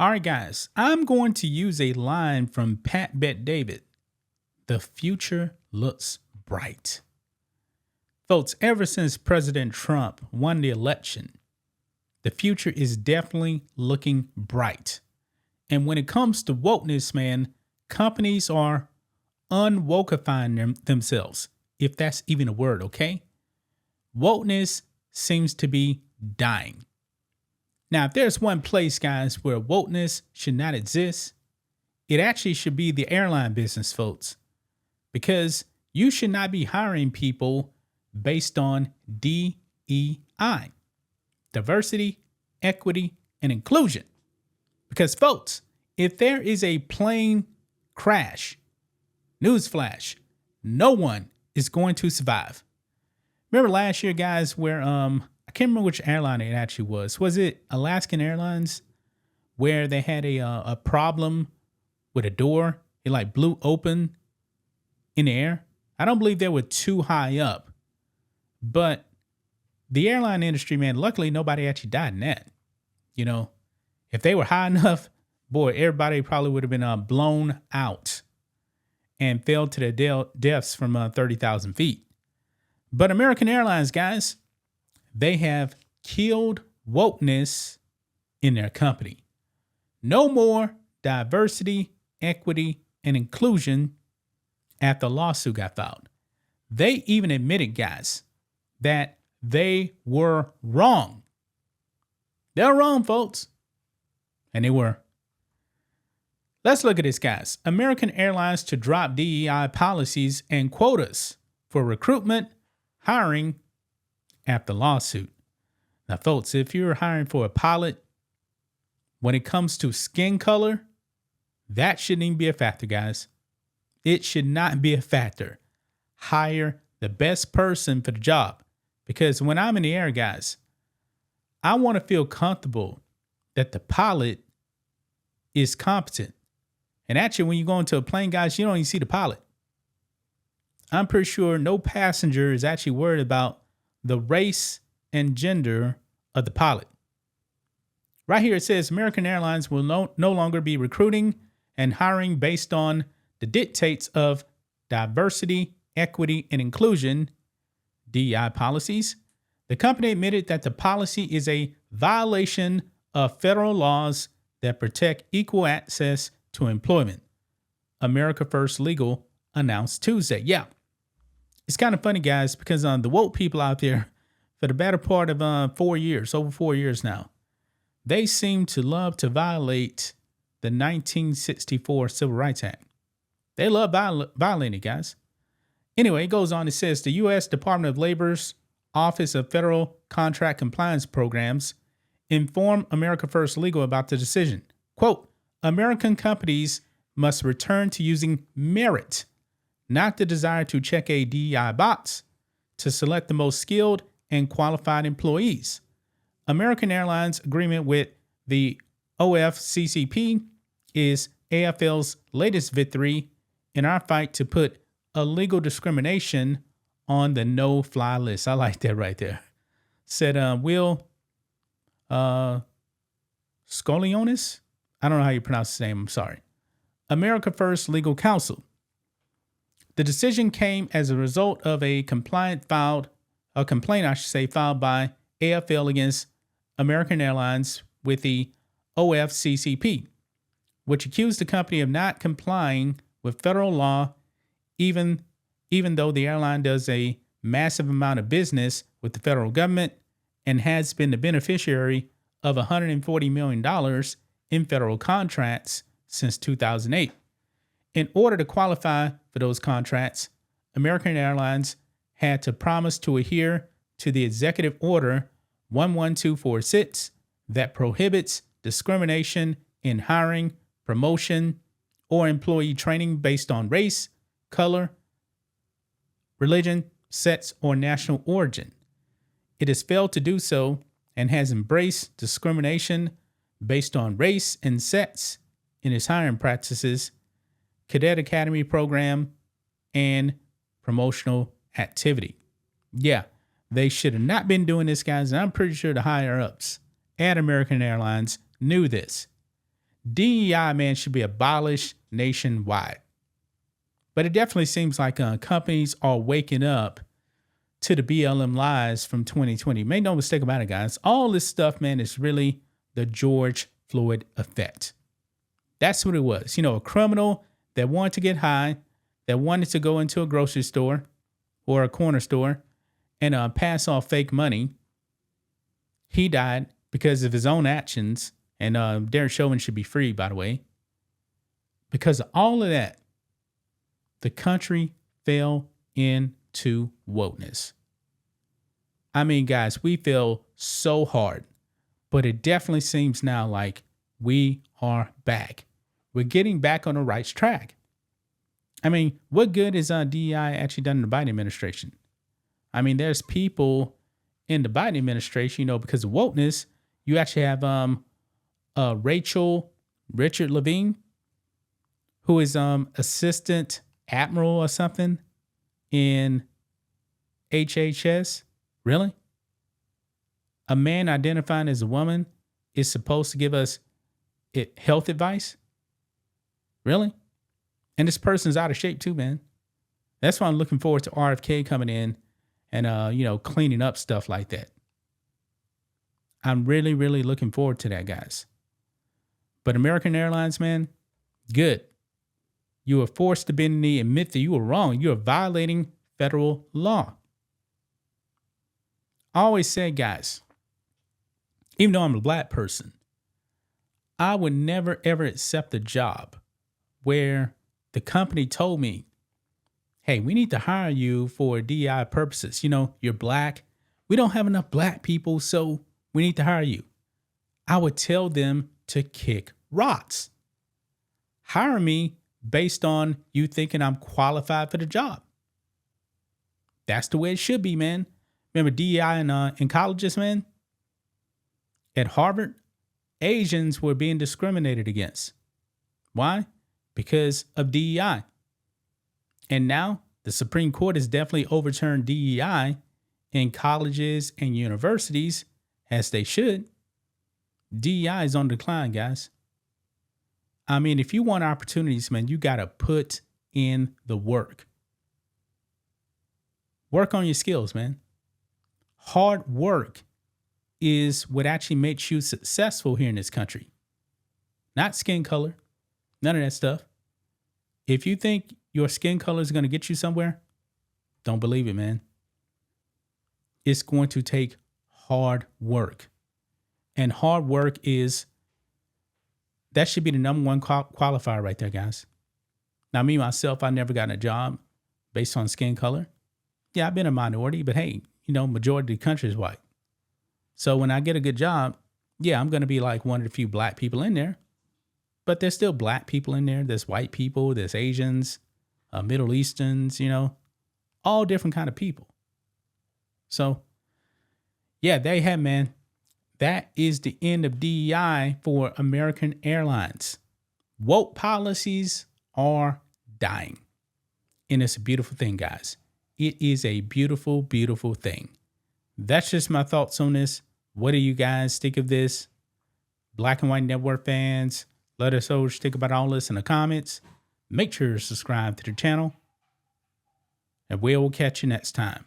All right, guys, I'm going to use a line from Pat Bet David. The future looks bright. Folks, ever since President Trump won the election, the future is definitely looking bright. And when it comes to wokeness, man, companies are unwokifying themselves, if that's even a word, okay? Wokeness seems to be dying. Now, if there's one place, guys, where wokeness should not exist, it actually should be the airline business, folks, because you should not be hiring people based on DEI, diversity, equity, and inclusion. Because, folks, if there is a plane crash, newsflash, no one is going to survive. Remember last year, guys, where I can't remember which airline it actually was. Was it Alaskan Airlines, where they had a problem with a door? It like blew open in the air. I don't believe they were too high up, but the airline industry, man, luckily nobody actually died in that. You know, if they were high enough, boy, everybody probably would have been blown out and fell to their deaths from 30,000 feet. But American Airlines, guys, they have killed wokeness in their company. No more diversity, equity, and inclusion after a lawsuit got filed. They even admitted, guys, that they were wrong. They're wrong, folks. And they were. Let's look at this, guys. American Airlines to drop DEI policies and quotas for recruitment, hiring, after lawsuit. Now, folks, if you're hiring for a pilot, when it comes to skin color, that shouldn't even be a factor, guys. It should not be a factor. Hire the best person for the job. Because when I'm in the air, guys, I want to feel comfortable that the pilot is competent. And actually, when you go into a plane, guys, you don't even see the pilot. I'm pretty sure no passenger is actually worried about the race and gender of the pilot. Right here it says American Airlines will no longer be recruiting and hiring based on the dictates of diversity, equity, and inclusion, DEI policies. The company admitted that the policy is a violation of federal laws that protect equal access to employment. America First Legal announced Tuesday. Yeah. It's kind of funny, guys, because the woke people out there, for the better part of over 4 years now, they seem to love to violate the 1964 Civil Rights Act. They love violating it, guys. Anyway, it goes on. It says the U.S. Department of Labor's Office of Federal Contract Compliance Programs informed America First Legal about the decision. Quote, American companies must return to using merit, not the desire to check a DEI box, to select the most skilled and qualified employees. American Airlines' agreement with the OFCCP is AFL's latest victory in our fight to put illegal discrimination on the no-fly list. I like that right there. Said Will Scolionis. I don't know how you pronounce his name. I'm sorry. America First Legal Counsel. The decision came as a result of a complaint filed by AFL against American Airlines with the OFCCP, which accused the company of not complying with federal law, even though the airline does a massive amount of business with the federal government and has been the beneficiary of $140 million in federal contracts since 2008. In order to qualify for those contracts, American Airlines had to promise to adhere to the Executive Order 11246 that prohibits discrimination in hiring, promotion, or employee training based on race, color, religion, sex, or national origin. It has failed to do so and has embraced discrimination based on race and sex in its hiring practices, cadet academy program, and promotional activity. Yeah, they should have not been doing this, guys, and I'm pretty sure the higher-ups at American Airlines knew this. DEI, man, should be abolished nationwide. But it definitely seems like companies are waking up to the BLM lies from 2020. Make no mistake about it, guys. All this stuff, man, is really the George Floyd effect. That's what it was. A criminal that wanted to get high, that wanted to go into a grocery store or a corner store and pass off fake money. He died because of his own actions. And Derek Chauvin should be free, by the way. Because of all of that, the country fell into wokeness. I mean, guys, we fell so hard, but it definitely seems now like we are back. We're getting back on the right track. I mean, what good is DEI actually done in the Biden administration? I mean, there's people in the Biden administration, because of wokeness. You actually have Richard Levine, who is assistant admiral or something in HHS. Really? A man identifying as a woman is supposed to give us health advice? Really? And this person's out of shape too, man. That's why I'm looking forward to RFK coming in and cleaning up stuff like that. I'm really, really looking forward to that, guys. But American Airlines, man, good. You were forced to bend the knee, admit that you were wrong. You are violating federal law. I always say, guys, even though I'm a black person, I would never, ever accept a job where the company told me, hey, we need to hire you for DEI purposes. You're black. We don't have enough black people, so we need to hire you. I would tell them to kick rocks. Hire me based on you thinking I'm qualified for the job. That's the way it should be, man. Remember DEI in colleges, man? At Harvard, Asians were being discriminated against. Why? Because of DEI. And now the Supreme Court has definitely overturned DEI in colleges and universities, as they should. DEI is on decline, guys. I mean, if you want opportunities, man, you got to put in the work. Work on your skills, man. Hard work is what actually makes you successful here in this country. Not skin color. None of that stuff. If you think your skin color is going to get you somewhere, don't believe it, man. It's going to take hard work. And hard work that should be the number one qualifier right there, guys. Now, me, myself, I never gotten a job based on skin color. Yeah, I've been a minority, but hey, majority of the country is white. So when I get a good job, yeah, I'm going to be like one of the few black people in there. But there's still black people in there. There's white people. There's Asians, Middle Easterns, all different kind of people. So, yeah, there you have, man. That is the end of DEI for American Airlines. Woke policies are dying. And it's a beautiful thing, guys. It is a beautiful, beautiful thing. That's just my thoughts on this. What do you guys think of this? Black and White Network fans, let us know what you think about all this in the comments. Make sure to subscribe to the channel. And we will catch you next time.